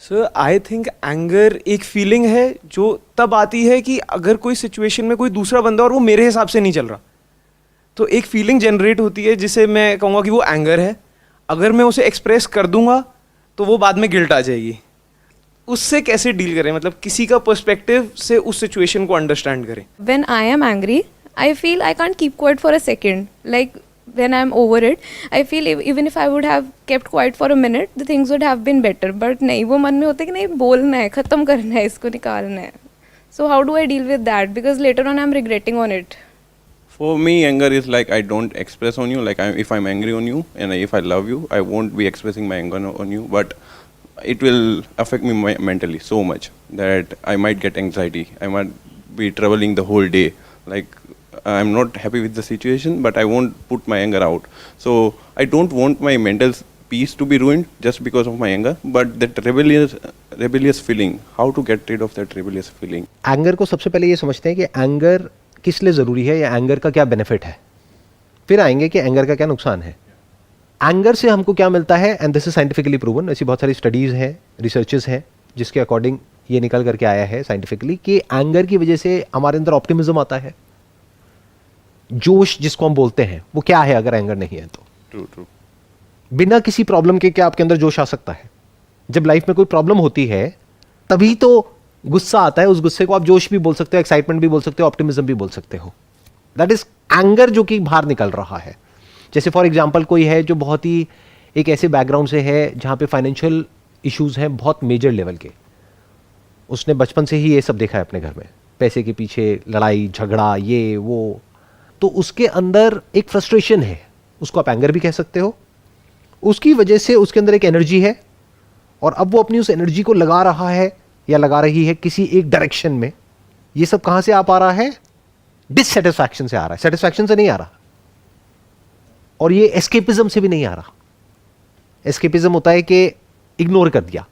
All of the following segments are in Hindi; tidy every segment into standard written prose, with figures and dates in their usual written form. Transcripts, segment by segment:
सर आई थिंक एंगर एक फीलिंग है जो तब आती है कि अगर कोई सिचुएशन में कोई दूसरा बंदा और वो मेरे हिसाब से नहीं चल रहा, तो एक फीलिंग जनरेट होती है जिसे मैं कहूँगा कि वो एंगर है। अगर मैं उसे एक्सप्रेस कर दूंगा तो वो बाद में गिल्ट आ जाएगी। उससे कैसे डील करें, मतलब किसी का पर्सपेक्टिव से उस सिचुएशन को अंडरस्टैंड करें। When I am angry, I feel I can't keep quiet for a second. Like when I'm over it, I feel even if I would have kept quiet for a minute, the things would have been better. But नहीं, वो मन में होता है कि नहीं, बोलना है, ख़त्म करना है, इसको निकालना है. So how do I deal with that? Because later on I'm regretting on it. For me, anger is like I don't express on you. Like if I'm angry on you and if I love you, I won't be expressing my anger on you. But it will affect me mentally so much that I might get anxiety. I might be traveling the whole day. Like I'm not happy with the situation, but I won't put my anger out. So I don't want my mental peace to be ruined just because of my anger. But that rebellious feeling, how to get rid of that rebellious feeling? Anger को सबसे पहले ये समझते हैं कि एंगर किस लिए ज़रूरी है या एंगर का क्या बेनिफिट है, फिर आएंगे कि एंगर का क्या नुकसान है। एंगर से हमको क्या मिलता है, and this is scientifically proven. ऐसी बहुत सारी स्टडीज़ हैं, रिसर्चेस हैं, जिसके अकॉर्डिंग ये निकल करके आया है साइंटिफिकली कि एंगर की वजह से हमारे अंदर ऑप्टिमिज्म आता है, जोश जिसको हम बोलते हैं, वो क्या है अगर एंगर नहीं है तो। True. बिना किसी प्रॉब्लम के क्या आपके अंदर जोश आ सकता है? जब लाइफ में कोई प्रॉब्लम होती है तभी तो गुस्सा आता है। उस गुस्से को आप जोश भी बोल सकते हो, एक्साइटमेंट भी बोल सकते हो, ऑप्टिमिज्म भी बोल सकते हो। दैट इज एंगर जो कि बाहर निकल रहा है। जैसे फॉर एग्जाम्पल कोई है जो बहुत ही एक ऐसे बैकग्राउंड से है जहाँ पे फाइनेंशियल इश्यूज हैं बहुत मेजर लेवल के, उसने बचपन से ही ये सब देखा है अपने घर में, पैसे के पीछे लड़ाई झगड़ा ये वो, तो उसके अंदर एक फ्रस्ट्रेशन है, उसको आप एंगर भी कह सकते हो। उसकी वजह से उसके अंदर एक एनर्जी है और अब वो अपनी उस एनर्जी को लगा रहा है या लगा रही है किसी एक डायरेक्शन में। ये सब कहां से आ पा रहा है? डिससेटिस्फैक्शन से आ रहा है, सेटिस्फैक्शन से नहीं आ रहा, और ये एस्केपिज्म से भी नहीं आ रहा। एस्केपिज्म होता है कि इग्नोर कर दिया,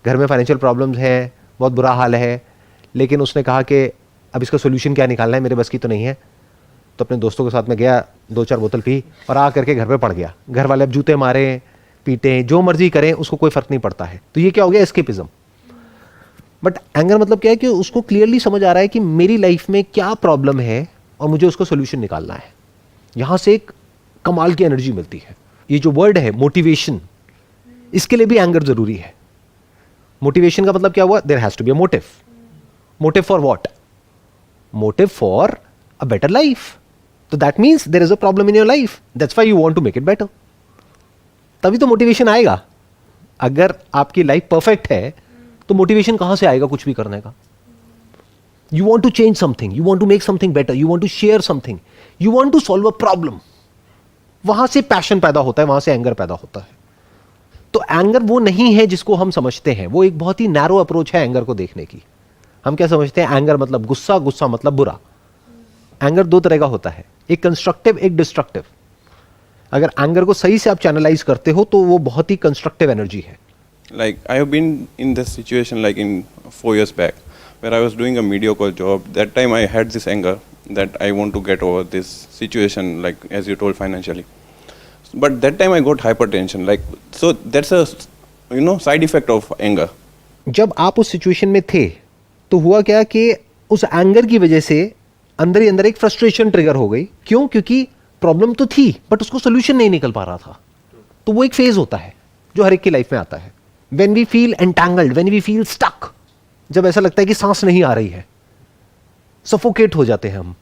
घर में फाइनेंशियल प्रॉब्लम्स हैं, बहुत बुरा हाल है, लेकिन उसने कहा कि अब इसका सोल्यूशन क्या निकालना है, मेरे बस की तो नहीं है, तो अपने दोस्तों के साथ में गया, 2-4 बोतल पी और आ करके घर पे पड़ गया। घर वाले अब जूते मारे, पीटे, जो मर्जी करें, उसको कोई फर्क नहीं पड़ता है। तो ये क्या हो गया? एस्केपिज्म। बट एंगर मतलब क्या है कि उसको क्लियरली समझ आ रहा है कि मेरी लाइफ में क्या प्रॉब्लम है और मुझे उसका सोल्यूशन निकालना है। यहां से एक कमाल की एनर्जी मिलती है। ये जो वर्ड है मोटिवेशन, इसके लिए भी एंगर जरूरी है। मोटिवेशन का मतलब क्या हुआ? There has to be a motive. Motive for what? Motive for a better life. तो that means there is a problem in your life, that's why you want to make it better. तभी तो मोटिवेशन आएगा। अगर आपकी लाइफ परफेक्ट है तो मोटिवेशन कहां से आएगा कुछ भी करने का? You want to change something, you want to make something better, you want to share something, you want to solve a problem. वहां से पैशन पैदा होता है, वहां से एंगर पैदा होता है। तो एंगर वो नहीं है जिसको हम समझते हैं, वो एक बहुत ही नैरो अप्रोच है एंगर को देखने की। हम क्या समझते हैं? एंगर मतलब गुस्सा, गुस्सा मतलब बुरा। एंगर 2 तरह का होता है, एक कंस्ट्रक्टिव, एक डिस्ट्रक्टिव। अगर एंगर को सही से आप चैनलाइज करते हो तो वो बहुत ही कंस्ट्रक्टिव एनर्जी है। Like I have been in this situation like in 4 years back where I was doing a mediocre job. That time I had this anger that I want to get over this situation, like as you told, financially. But that time I got hypertension. Like so that's a side effect of anger. जब आप उस सिचुएशन में थे तो हुआ क्या कि उस एंगर की वजह से अंदर ही अंदर एक फ्रस्ट्रेशन ट्रिगर हो गई। क्यों? क्योंकि प्रॉब्लम तो थी बट उसको सोल्यूशन नहीं निकल पा रहा था। तो वो एक फेज होता है जो हर एक की लाइफ में आता है। When we feel entangled, when we feel stuck, जब ऐसा लगता है कि सांस नहीं आ रही है, सफोकेट हो जाते हैं हम।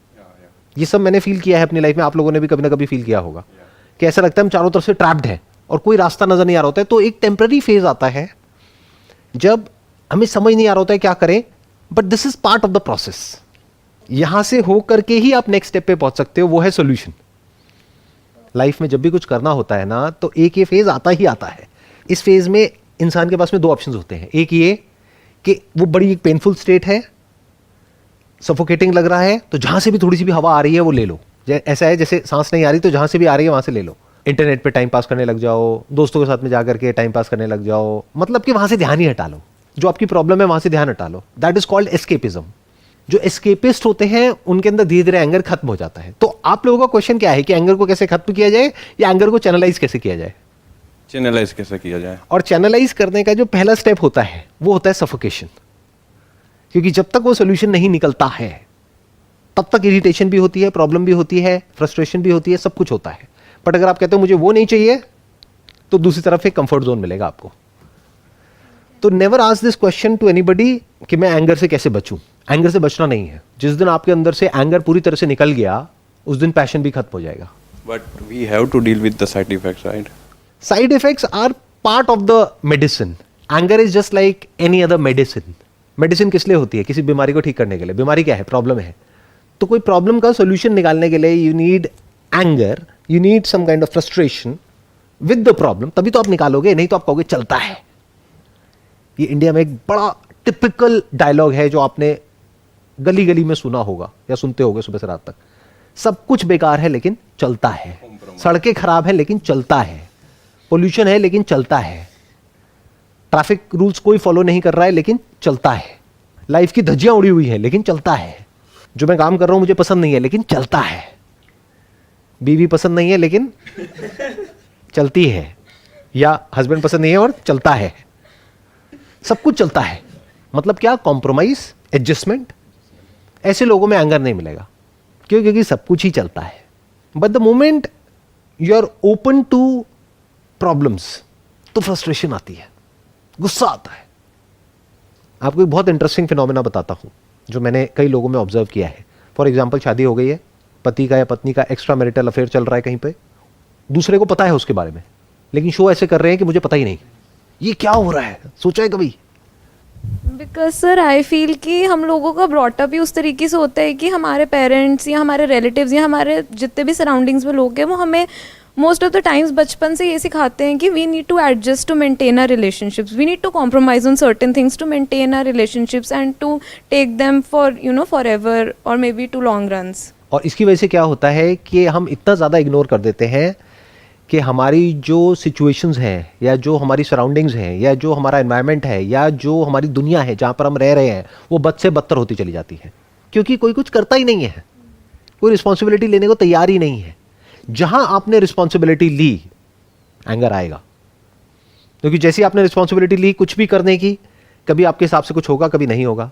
ये सब मैंने फील किया है अपनी लाइफ में, आप लोगों ने भी कभी ना कभी फील किया होगा कि ऐसा लगता है हम चारों तरफ से ट्रैप्ड हैं और कोई रास्ता नजर नहीं आ रहा होता है। तो एक टेम्पररी फेज आता है जब हमें समझ नहीं आ रहा होता है क्या करें, but this is part of the process. यहां से हो करके ही आप नेक्स्ट स्टेप पे पहुंच सकते हो, वो है सोल्यूशन। लाइफ में जब भी कुछ करना होता है ना, तो एक ये फेज आता ही आता है। इस फेज में इंसान के पास में 2 ऑप्शंस होते हैं। एक ये कि वो बड़ी एक पेनफुल स्टेट है, सफोकेटिंग लग रहा है, तो जहां से भी थोड़ी सी भी हवा आ रही है वो ले लो। ऐसा है जैसे सांस नहीं आ रही तो जहां से भी आ रही है वहां से ले लो। इंटरनेट पे टाइम पास करने लग जाओ, दोस्तों के साथ में जाकर के टाइम पास करने लग जाओ, मतलब कि वहां से ध्यान ही हटा लो, जो आपकी प्रॉब्लम है वहां से ध्यान हटा लो। That is called escapism. जो एस्केपिस्ट होते हैं उनके अंदर धीरे धीरे एंगर खत्म हो जाता है। तो आप लोगों का क्वेश्चन क्या है कि एंगर को कैसे खत्म किया जाए या एंगर को चैनलाइज कैसे किया जाए? चैनलाइज कैसे किया जाए? और चैनलाइज करने का जो पहला स्टेप होता है वो होता है सफोकेशन। क्योंकि जब तक वो सोल्यूशन नहीं निकलता है तब तक इरिटेशन भी होती है, प्रॉब्लम भी होती है, फ्रस्ट्रेशन भी होती है, सब कुछ होता है। बट अगर आप कहते हो मुझे वो नहीं चाहिए, तो दूसरी तरफ एक कंफर्ट जोन मिलेगा आपको। तो never ask this question to anybody कि मैं एंगर से कैसे बचूं। एंगर से बचना नहीं है। जिस दिन आपके अंदर से एंगर पूरी तरह से निकल गया, उस दिन पैशन भी खत्म हो जाएगा। But we have to deal with the side effects, right? Side effects are part of the medicine. Anger is just like any other medicine. Medicine किस लिए होती है? किसी बीमारी को ठीक करने के लिए। बीमारी क्या है? प्रॉब्लम है। तो कोई प्रॉब्लम का सोल्यूशन निकालने के लिए you need anger, you need some kind of frustration with the problem, तभी तो आप निकालोगे। नहीं तो आप कहोगे चलता है। ये इंडिया में एक बड़ा टिपिकल डायलॉग है जो आपने गली गली में सुना होगा या सुनते होगे सुबह से रात तक। सब कुछ बेकार है लेकिन चलता है। सड़कें खराब है लेकिन चलता है। पोल्यूशन है लेकिन चलता है। ट्रैफिक रूल्स कोई फॉलो नहीं कर रहा है लेकिन चलता है। लाइफ की धज्जियां उड़ी हुई है लेकिन चलता है। जो मैं काम कर रहा हूं मुझे पसंद नहीं है लेकिन चलता है। बीवी पसंद नहीं है लेकिन चलती है। या हस्बैंड पसंद नहीं है और चलता है। सब कुछ चलता है। मतलब क्या? Compromise, adjustment. ऐसे लोगों में एंगर नहीं मिलेगा। क्यों? क्योंकि सब कुछ ही चलता है। But the moment you are open to problems, तो फ्रस्ट्रेशन आती है, गुस्सा आता है। आपको एक बहुत इंटरेस्टिंग फिनोमेना बताता हूं जो मैंने कई लोगों में ऑब्जर्व किया है। फॉर एग्जाम्पल, शादी हो गई है, पति का या पत्नी का एक्स्ट्रा मैरिटल अफेयर चल रहा है कहीं पे, दूसरे को पता है उसके बारे में, लेकिन शो ऐसे कर रहे हैं कि मुझे पता ही नहीं। ये क्या हो रहा है? सोचा है कभी? बिकॉज सर आई फील कि हम लोगों का ब्रॉटअप ही उस तरीके से होता है कि हमारे पेरेंट्स या हमारे रिलेटिव्स या हमारे जितने भी सराउंडिंग्स में लोग हैं वो हमें मोस्ट ऑफ द टाइम्स बचपन से ये सिखाते हैं कि we need to adjust to maintain our relationships, we need to compromise on certain things to maintain our relationships and to take them for forever और maybe to long runs. और इसकी वजह से क्या होता है कि हम इतना ज़्यादा इग्नोर कर देते हैं कि हमारी जो सिचुएशंस हैं या जो हमारी सराउंडिंग्स हैं या जो हमारा एनवायरनमेंट है या जो हमारी दुनिया है जहाँ पर हम रह रहे हैं वो बद से बदतर होती चली जाती है। क्योंकि कोई कुछ करता ही नहीं है, कोई रिस्पॉन्सिबिलिटी लेने को तैयार ही नहीं है। जहाँ आपने रिस्पॉन्सिबिलिटी ली, एंगर आएगा। क्योंकि जैसी आपने रिस्पॉन्सिबिलिटी ली कुछ भी करने की, कभी आपके हिसाब से कुछ होगा, कभी नहीं होगा।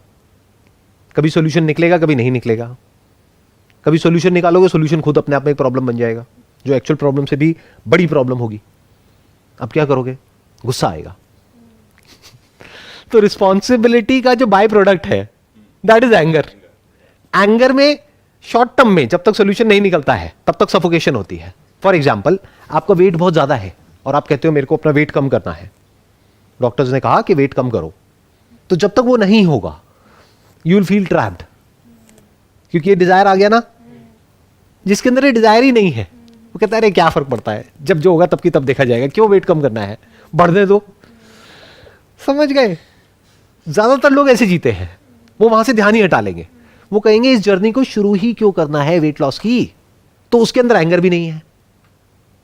कभी सोल्यूशन निकलेगा, कभी नहीं निकलेगा। कभी सोल्यूशन निकालोगे, सोल्यूशन खुद अपने आप में एक प्रॉब्लम बन जाएगा जो एक्चुअल प्रॉब्लम से भी बड़ी प्रॉब्लम होगी। अब क्या करोगे? गुस्सा आएगा। तो रिस्पॉन्सिबिलिटी का जो बाय प्रोडक्ट है दैट इज एंगर। एंगर में शॉर्ट टर्म में जब तक सोल्यूशन नहीं निकलता है तब तक सफोकेशन होती है। फॉर एग्जाम्पल, आपका वेट बहुत ज्यादा है और आप कहते हो मेरे को अपना वेट कम करना है, डॉक्टर्स ने कहा कि वेट कम करो, तो जब तक वो नहीं होगा यू विल फील ट्रैप्ड। क्योंकि ये डिजायर आ गया ना, जिसके अंदर ये डिजायर ही नहीं है वो कहता है अरे क्या फर्क पड़ता है, जब जो होगा तब की तब देखा जाएगा, क्यों वेट कम करना है, बढ़ने दो। समझ गए? ज्यादातर लोग ऐसे जीते हैं, वो वहां से ध्यान ही हटा लेंगे। वो कहेंगे इस जर्नी को शुरू ही क्यों करना है वेट लॉस की। तो उसके अंदर एंगर भी नहीं है,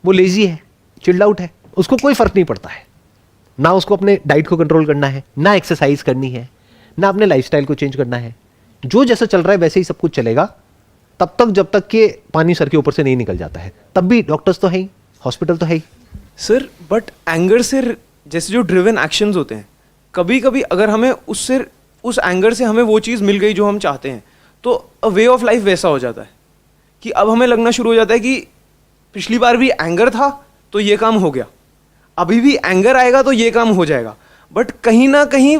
वो लेजी है, चिल्ड आउट है, उसको कोई फर्क नहीं पड़ता है। ना उसको अपने डाइट को कंट्रोल करना है, ना एक्सरसाइज करनी है, ना अपने लाइफस्टाइल को चेंज करना है। जो जैसा चल रहा है वैसे ही सब कुछ चलेगा तब तक जब तक कि पानी सर के ऊपर से नहीं निकल जाता है। तब भी डॉक्टर्स तो है ही, हॉस्पिटल तो है ही। सर बट एंगर से जैसे जो ड्रिवन एक्शंस होते हैं, कभी कभी अगर हमें उससे उस एंगर से हमें वो चीज़ मिल गई जो हम चाहते हैं, तो अ वे ऑफ लाइफ वैसा हो जाता है कि अब हमें लगना शुरू हो जाता है कि पिछली बार भी एंगर था तो ये काम हो गया, अभी भी एंगर आएगा तो ये काम हो जाएगा। बट कहीं ना कहीं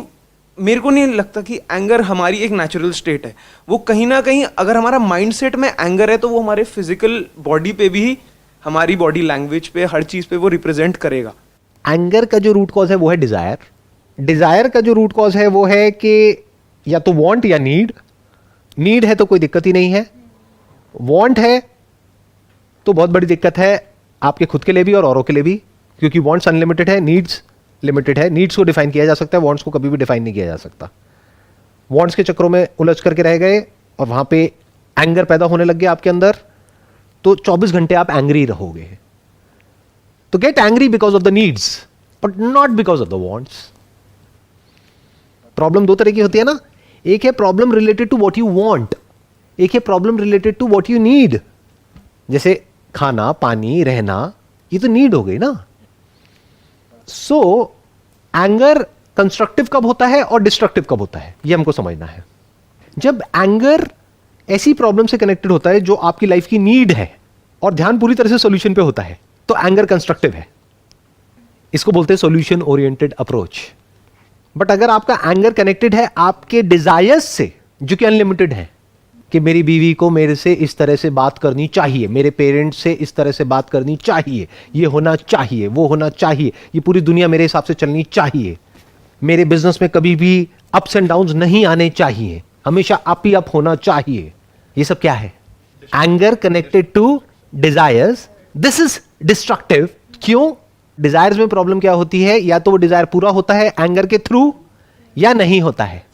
मेरे को नहीं लगता कि एंगर हमारी एक नेचुरल स्टेट है। वो कहीं ना कहीं अगर हमारा माइंडसेट में एंगर है तो वो हमारे फिजिकल बॉडी पे भी, हमारी बॉडी लैंग्वेज पे, हर चीज़ पे वो रिप्रेजेंट करेगा। एंगर का जो रूट कॉज है वो है डिजायर। डिजायर का जो रूट कॉज है वो है कि या तो वांट या नीड। नीड है तो कोई दिक्कत ही नहीं है, वांट है तो बहुत बड़ी दिक्कत है आपके खुद के लिए भी और औरों के लिए भी, क्योंकि वांट्स अनलिमिटेड है, नीड्स लिमिटेड है। नीड्स को डिफाइन किया जा सकता है, वांट्स को कभी भी डिफाइन नहीं किया जा सकता। वांट्स के चक्रों में उलझ करके रह गए और वहां पे एंगर पैदा होने लग गया आपके अंदर, तो 24 घंटे आप एंग्री रहोगे। तो get angry because of the needs but not because of the wants. Problem दो तरह की होती है ना, एक है problem related to what you want, एक है problem related to what you need. जैसे खाना, पानी, रहना, ये तो नीड हो गई ना। सो एंगर कंस्ट्रक्टिव कब होता है और डिस्ट्रक्टिव कब होता है, ये हमको समझना है। जब एंगर ऐसी प्रॉब्लम से कनेक्टेड होता है जो आपकी लाइफ की नीड है और ध्यान पूरी तरह से सॉल्यूशन पे होता है, तो एंगर कंस्ट्रक्टिव है। इसको बोलते हैं सॉल्यूशन ओरिएंटेड अप्रोच। बट अगर आपका एंगर कनेक्टेड है आपके डिजायर्स से, जो कि अनलिमिटेड है, कि मेरी बीवी को मेरे से इस तरह से बात करनी चाहिए, मेरे पेरेंट्स से इस तरह से बात करनी चाहिए, ये होना चाहिए, वो होना चाहिए, ये पूरी दुनिया मेरे हिसाब से चलनी चाहिए, मेरे बिजनेस में कभी भी अप्स एंड डाउन्स नहीं आने चाहिए, हमेशा अप ही अप होना चाहिए, ये सब क्या है? Anger connected to desires. This is destructive. क्यों? डिजायर्स में प्रॉब्लम क्या होती है? या तो वो डिजायर पूरा होता है एंगर के थ्रू या नहीं होता है।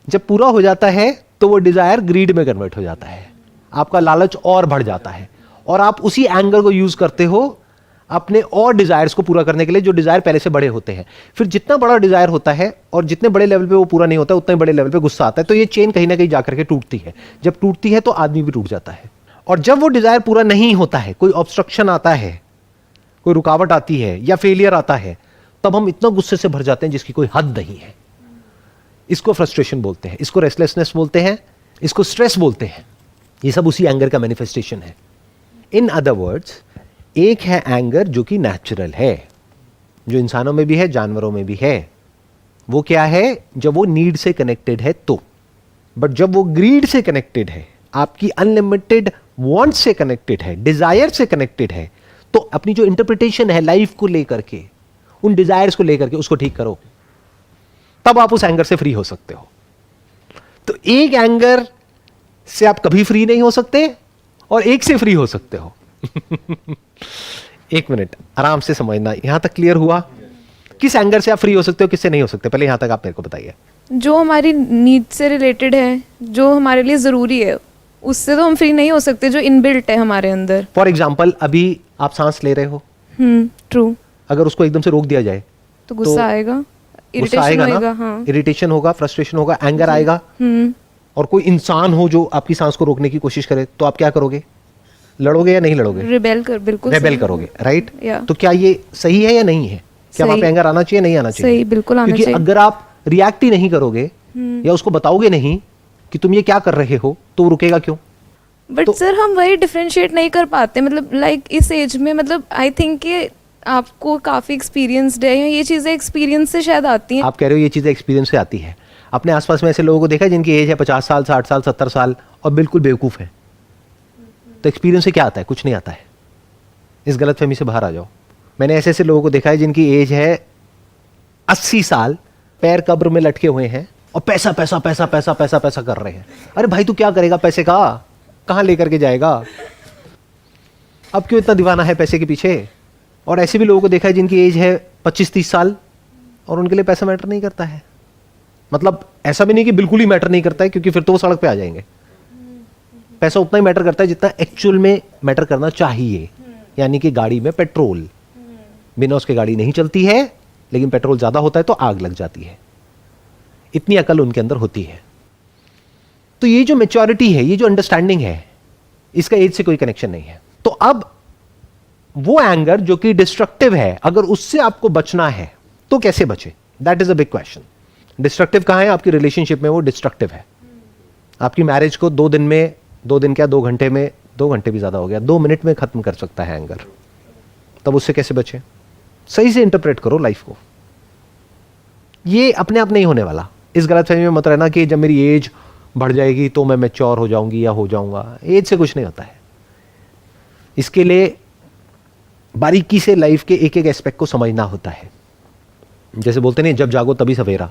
जब पूरा हो जाता है तो वो डिजायर ग्रीड में कन्वर्ट हो जाता है, आपका लालच और बढ़ जाता है और आप उसी एंगर को यूज करते हो अपने और डिजायर्स को पूरा करने के लिए, जो डिजायर पहले से बड़े होते हैं। फिर जितना बड़ा डिजायर होता है और जितने बड़े लेवल पे वो पूरा नहीं होता, उतने बड़े लेवल पे गुस्सा आता है। तो ये चेन कहीं ना कहीं जाकर के टूटती है। जब टूटती है तो आदमी भी टूट जाता है। और जब वो डिजायर पूरा नहीं होता है, कोई ऑब्स्ट्रक्शन आता है, कोई रुकावट आती है या फेलियर आता है, तब हम इतना गुस्से से भर जाते हैं जिसकी कोई हद नहीं है। इसको फ्रस्ट्रेशन बोलते हैं, इसको रेस्टलेसनेस बोलते हैं, इसको स्ट्रेस बोलते हैं। ये सब उसी एंगर का मैनिफेस्टेशन है। इन अदर वर्ड्स, एक है एंगर जो कि नेचुरल है, जो इंसानों में भी है, जानवरों में भी है। वो क्या है? जब वो नीड से कनेक्टेड है तो। बट जब वो ग्रीड से कनेक्टेड है, आपकी अनलिमिटेड वांट से कनेक्टेड है, डिजायर से कनेक्टेड है, तो अपनी जो इंटरप्रिटेशन है लाइफ को लेकर के, उन डिजायर्स को लेकर के, उसको ठीक करो, तब आप उस एंगर से फ्री हो सकते हो। तो एक एंगर से आप कभी फ्री नहीं हो सकते और एक से फ्री हो सकते हो। एक मिनट, आराम से समझना। यहां तक क्लियर हुआ? किस एंगर से आप फ्री हो सकते हो, किससे नहीं हो सकते? पहले यहां तक आप मेरे को बताइए। जो हमारी नीड से रिलेटेड है, जो हमारे लिए ज़रूरी है, उससे तो हम फ्री नहीं हो सकते, जो इनबिल्ट है हमारे अंदर। फॉर एग्जाम्पल, अभी आप सांस ले रहे हो, ट्रू। अगर उसको एकदम से रोक दिया जाए तो गुस्सा आएगा, गुस्सा इरिटेशन आएगा होएगा, ना? हाँ। इरिटेशन होगा, फ्रस्ट्रेशन होगा, एंगर आएगा। और कोई इंसान हो जो आपकी सांस को रोकने की कोशिश करे, तो आप क्या करोगे? लड़ोगे या नहीं लड़ोगे? बिल्कुल रेबेल सही। करोगे, राइट? या। तो क्या ये सही है या नहीं है? क्या वहां पे एंगर आना चाहिए, नहीं आना चाहिए? सही, बिल्कुल आना क्योंकि चाहिए। अगर आप रिएक्ट ही नहीं करोगे या उसको बताओगे नहीं कि तुम ये क्या कर रहे हो, तो वो रुकेगा क्यों? बट सर, हम वही डिफरेंशिएट नहीं कर पाते। मतलब लाइक इस एज में, मतलब आई थिंक कि आपको काफ़ी एक्सपीरियंसड है, या ये चीज़ें एक्सपीरियंस से शायद आती हैं। आप कह रहे हो ये चीज़ें एक्सपीरियंस से आती है। अपने आसपास में ऐसे लोगों को देखा है जिनकी एज है 50 साल, 60 साल, 70 साल और बिल्कुल बेवकूफ़ है। तो एक्सपीरियंस से क्या आता है? कुछ नहीं आता है। इस गलतफहमी से बाहर आ जाओ। मैंने ऐसे ऐसे लोगों को देखा है जिनकी एज है 80 साल, पैर कब्र में लटके हुए हैं और पैसा पैसा पैसा पैसा पैसा पैसा कर रहे हैं। अरे भाई, तू क्या करेगा पैसे का? कहाँ लेकर के जाएगा? अब क्यों इतना दीवाना है पैसे के पीछे? और ऐसे भी लोगों को देखा है जिनकी एज है 25-30 साल और उनके लिए पैसा मैटर नहीं करता है। मतलब ऐसा भी नहीं कि बिल्कुल ही मैटर नहीं करता है, क्योंकि फिर तो वो सड़क पे आ जाएंगे। पैसा उतना ही मैटर करता है जितना एक्चुअल में मैटर करना चाहिए, यानी कि गाड़ी में पेट्रोल। बिना उसके गाड़ी नहीं चलती है, लेकिन पेट्रोल ज्यादा होता है तो आग लग जाती है। इतनी अकल उनके अंदर होती है। तो ये जो मैच्योरिटी है, ये जो अंडरस्टैंडिंग है, इसका एज से कोई कनेक्शन नहीं है। तो अब वो एंगर जो कि डिस्ट्रक्टिव है, अगर उससे आपको बचना है तो कैसे बचे? That is a big question. Destructive कहां है? आपकी रिलेशनशिप में वो डिस्ट्रक्टिव है। आपकी मैरिज को 2 दिन में, 2 दिन क्या 2 घंटे में, 2 घंटे भी ज्यादा हो गया, 2 मिनट में खत्म कर सकता है एंगर। तब उससे कैसे बचे? सही से इंटरप्रेट करो लाइफ को। ये अपने आप नहीं होने वाला। इस गलतफहमी में मत रहना कि जब मेरी एज बढ़ जाएगी तो मैं मैच्योर हो जाऊंगी या हो जाऊंगा। एज से कुछ नहीं होता है। इसके लिए बारीकी से लाइफ के एक एक एस्पेक्ट को समझना होता है। जैसे बोलते नहीं, जब जागो तभी सवेरा।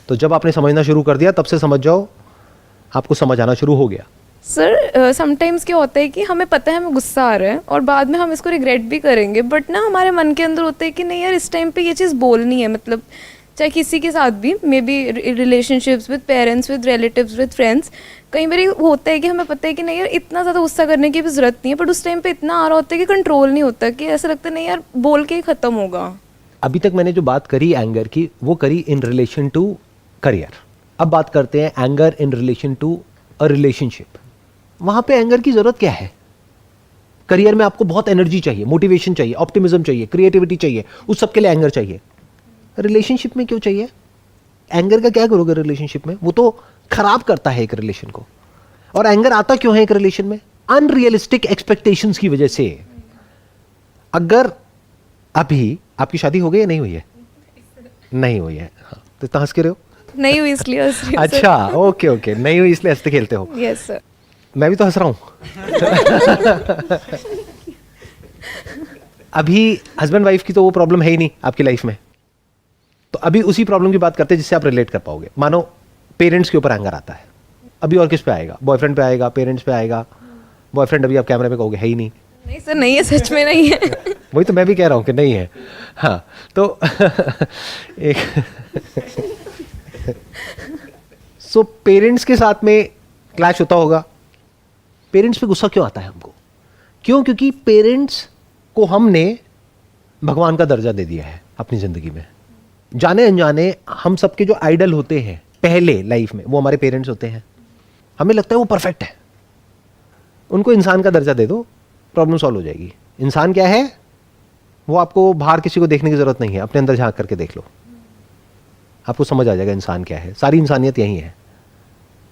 तो जब आपने समझना शुरू कर दिया, तब से समझ जाओ आपको समझ आना शुरू हो गया। सर, समटाइम्स क्या होता है कि हमें पता है हमें गुस्सा आ रहा है और बाद में हम इसको रिग्रेट भी करेंगे, बट ना हमारे मन के अंदर होता है कि नहीं यार, इस टाइम पे ये चीज़ बोलनी है। मतलब चाहे किसी के साथ भी, may be relationships with parents, with relatives, with friends, कई बार होता है कि हमें पता है कि नहीं यार, इतना ज़्यादा गुस्सा करने की भी ज़रूरत नहीं है, बट उस टाइम पे इतना आ रहा होता है कि कंट्रोल नहीं होता, कि ऐसा लगता है नहीं यार, बोल के ही ख़त्म होगा। अभी तक मैंने जो बात करी एंगर की, वो करी इन रिलेशन टू करियर। अब बात करते हैं anger in relation to a relationship. वहां पे एंगर की जरूरत क्या है? करियर में आपको बहुत एनर्जी चाहिए, मोटिवेशन चाहिए, ऑप्टिमिज्म चाहिए, क्रिएटिविटी चाहिए, उस सब के लिए एंगर चाहिए। रिलेशनशिप में क्यों चाहिए? एंगर का क्या करोगे रिलेशनशिप में? वो तो खराब करता है एक रिलेशन को। और एंगर आता क्यों है एक रिलेशन में? अनरियलिस्टिक एक्सपेक्टेशंस की वजह से। अगर अभी आपकी शादी हो गई या नहीं हुई है? नहीं हुई है, हाँ, तो इतना हंस के रहे हो? नहीं हुई इसलिए हंस रही हूँ, sir. अच्छा, ओके ओके, नहीं हुई इसलिए हंसते खेलते हो। Yes, sir. मैं भी तो हंस रहा हूं। अभी हस्बैंड वाइफ की तो वो प्रॉब्लम है ही नहीं आपकी लाइफ में, तो अभी उसी प्रॉब्लम की बात करते हैं जिससे आप रिलेट कर पाओगे। मानो पेरेंट्स के ऊपर एंगर आता है, अभी और किस पे आएगा? बॉयफ्रेंड पे आएगा, पेरेंट्स पे आएगा। बॉयफ्रेंड अभी आप कैमरे पे कहोगे है ही नहीं। नहीं सर, नहीं है, सच में नहीं है. वही तो मैं भी कह रहा हूँ कि नहीं है। हाँ, तो एक सो पेरेंट्स के साथ में क्लैश होता होगा। पेरेंट्स पे गुस्सा क्यों आता है हमको? क्यों? क्योंकि पेरेंट्स को हमने भगवान का दर्जा दे दिया है अपनी जिंदगी में। जाने अनजाने हम सबके जो आइडल होते हैं पहले लाइफ में, वो हमारे पेरेंट्स होते हैं। हमें लगता है वो परफेक्ट है, उनको इंसान का दर्जा दे दो, प्रॉब्लम सॉल्व हो जाएगी। इंसान क्या है? वो आपको बाहर किसी को देखने की जरूरत नहीं है, अपने अंदर झांक करके देख लो, आपको समझ आ जाएगा इंसान क्या है। सारी इंसानियत यही है,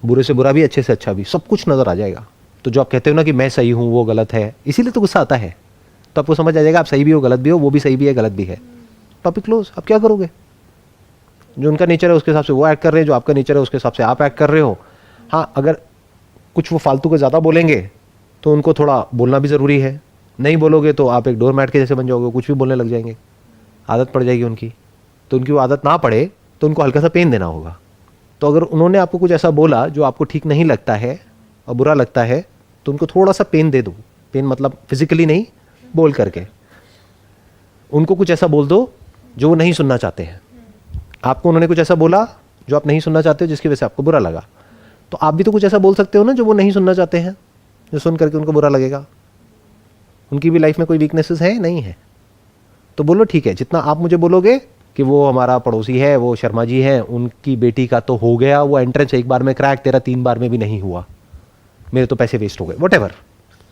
बुरे से बुरा भी, अच्छे से अच्छा भी, सब कुछ नजर आ जाएगा। तो जो आप कहते हो ना कि मैं सही हूं वो गलत है, इसीलिए तो गुस्सा आता है। तो आपको समझ आ जाएगा आप सही भी हो, गलत भी हो, वो भी सही भी है, गलत भी है। Topic close. अब क्या करोगे? जो उनका नेचर है उसके हिसाब से वो एक्ट कर रहे हैं, जो आपका नेचर है उसके हिसाब से आप एक्ट कर रहे हो। हाँ, अगर कुछ वो फालतू को ज़्यादा बोलेंगे तो उनको थोड़ा बोलना भी ज़रूरी है। नहीं बोलोगे तो आप एक डोर मैट के जैसे बन जाओगे, कुछ भी बोलने लग जाएंगे, आदत पड़ जाएगी उनकी। तो उनकी वो आदत ना पड़े तो उनको हल्का सा पेन देना होगा। तो अगर उन्होंने आपको कुछ ऐसा बोला जो आपको ठीक नहीं लगता है और बुरा लगता है, तो उनको थोड़ा सा पेन दे दो। पेन मतलब फिजिकली नहीं, बोल करके उनको कुछ ऐसा बोल दो जो वो नहीं सुनना चाहते हैं। आपको उन्होंने कुछ ऐसा बोला जो आप नहीं सुनना चाहते हो, जिसकी वजह से आपको बुरा लगा, तो आप भी तो कुछ ऐसा बोल सकते हो ना जो वो नहीं सुनना चाहते हैं, जो सुन करके उनको बुरा लगेगा। उनकी भी लाइफ में कोई वीकनेसेस है? नहीं है। तो बोलो ठीक है, जितना आप मुझे बोलोगे कि वो हमारा पड़ोसी है, वो शर्मा जी हैं, उनकी बेटी का तो हो गया वो एंट्रेंस एक बार में क्रैक, तेरा 3 बार में भी नहीं हुआ, मेरे तो पैसे वेस्ट हो गए, व्हाटएवर।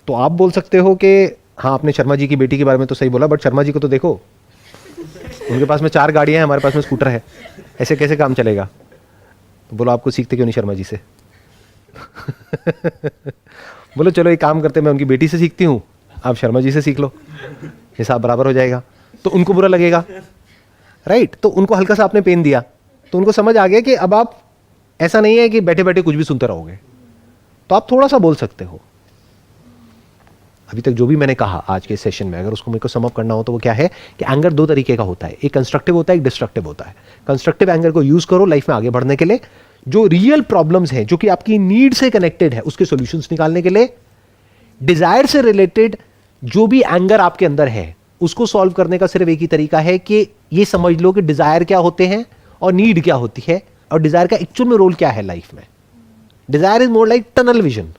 तो आप बोल सकते हो कि हाँ, आपने शर्मा जी की बेटी के बारे में तो सही बोला, बट शर्मा जी को तो देखो, उनके पास में 4 गाड़ियां हैं, हमारे पास में स्कूटर है, ऐसे कैसे काम चलेगा? तो बोलो आपको सीखते क्यों नहीं शर्मा जी से? बोलो चलो एक काम करते, मैं उनकी बेटी से सीखती हूँ, आप शर्मा जी से सीख लो, हिसाब बराबर हो जाएगा। तो उनको बुरा लगेगा, राइट? तो उनको हल्का सा आपने पेन दिया, तो उनको समझ आ गया कि अब आप ऐसा नहीं है कि बैठे बैठे कुछ भी सुनते रहोगे, तो आप थोड़ा सा बोल सकते हो। अभी तक जो भी मैंने कहा आज के सेशन में, अगर उसको मेरे को सम अप करना हो तो वो क्या है कि एंगर 2 तरीके का होता है, एक कंस्ट्रक्टिव होता है, एक डिस्ट्रक्टिव होता है। कंस्ट्रक्टिव एंगर को यूज करो लाइफ में आगे बढ़ने के लिए, जो रियल प्रॉब्लम्स हैं, जो कि आपकी नीड से कनेक्टेड है, उसके सॉल्यूशंस निकालने के लिए। डिजायर से रिलेटेड जो भी एंगर आपके अंदर है, उसको सॉल्व करने का सिर्फ एक ही तरीका है कि ये समझ लो कि डिजायर क्या होते हैं और नीड क्या होती है, और डिजायर का एक्चुअल में रोल क्या है लाइफ में। Desire is more like tunnel vision,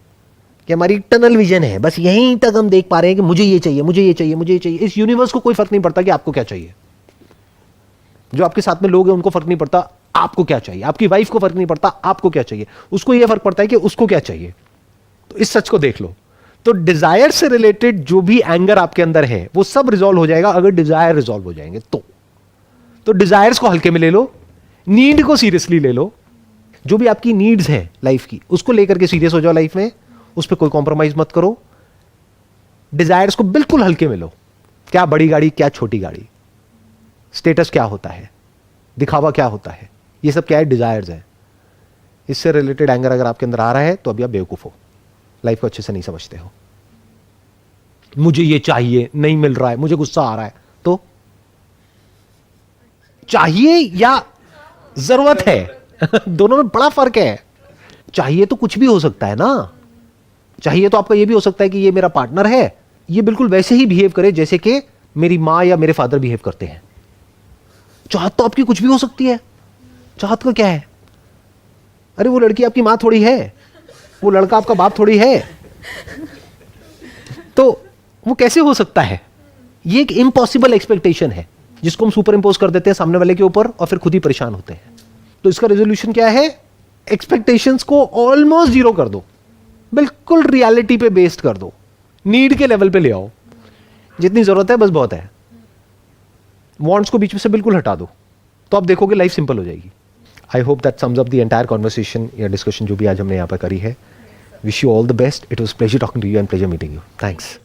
कि हमारी टनल विजन है, बस यहीं तक हम देख पा रहे हैं कि मुझे ये चाहिए, मुझे ये चाहिए, मुझे ये चाहिए। इस यूनिवर्स को कोई फर्क नहीं पड़ता कि आपको क्या चाहिए। जो आपके साथ में लोग हैं उनको फर्क नहीं पड़ता आपको क्या चाहिए, आपकी वाइफ को फर्क नहीं पड़ता आपको क्या चाहिए, उसको ये फर्क पड़ता है कि उसको क्या चाहिए। तो इस सच को देख लो। तो डिजायर से रिलेटेड जो भी एंगर आपके अंदर है वो सब रिजॉल्व हो जाएगा अगर डिजायर रिजॉल्व हो जाएंगे। तो डिजायर्स को हल्के में ले लो, नीड को सीरियसली ले लो। जो भी आपकी नीड्स हैं लाइफ की, उसको लेकर के सीरियस हो जाओ लाइफ में, उस पर कोई कॉम्प्रोमाइज मत करो। डिजायर्स को बिल्कुल हल्के में लो। क्या बड़ी गाड़ी, क्या छोटी गाड़ी, स्टेटस क्या होता है, दिखावा क्या होता है, ये सब क्या है? डिजायर्स है। इससे रिलेटेड एंगर अगर आपके अंदर आ रहा है तो अभी आप बेवकूफ हो, लाइफ को अच्छे से नहीं समझते हो। मुझे ये चाहिए, नहीं मिल रहा है, मुझे गुस्सा आ रहा है, तो चाहिए या जरूरत है? दोनों में बड़ा फर्क है। चाहिए तो कुछ भी हो सकता है ना। चाहिए तो आपका ये भी हो सकता है कि ये मेरा पार्टनर है, ये बिल्कुल वैसे ही बिहेव करे जैसे कि मेरी मां या मेरे फादर बिहेव करते हैं। चाहत तो आपकी कुछ भी हो सकती है। चाहत का क्या है? अरे वो लड़की आपकी मां थोड़ी है, वो लड़का आपका बाप थोड़ी है, तो वो कैसे हो सकता है? ये एक इम्पॉसिबल एक्सपेक्टेशन है जिसको हम सुपर इंपोज कर देते हैं सामने वाले के ऊपर और फिर खुद ही परेशान होते हैं। तो इसका रेजोल्यूशन क्या है? एक्सपेक्टेशंस को ऑलमोस्ट जीरो कर दो, बिल्कुल रियलिटी पे बेस्ड कर दो, नीड के लेवल पे ले आओ। जितनी जरूरत है बस बहुत है। वांट्स को बीच में से बिल्कुल हटा दो, तो आप देखोगे लाइफ सिंपल हो जाएगी। I hope that sums up the entire conversation या डिस्कशन जो भी आज हमने यहाँ पर करी है. Wish you all the best. It was pleasure talking to you and pleasure meeting you. Thanks.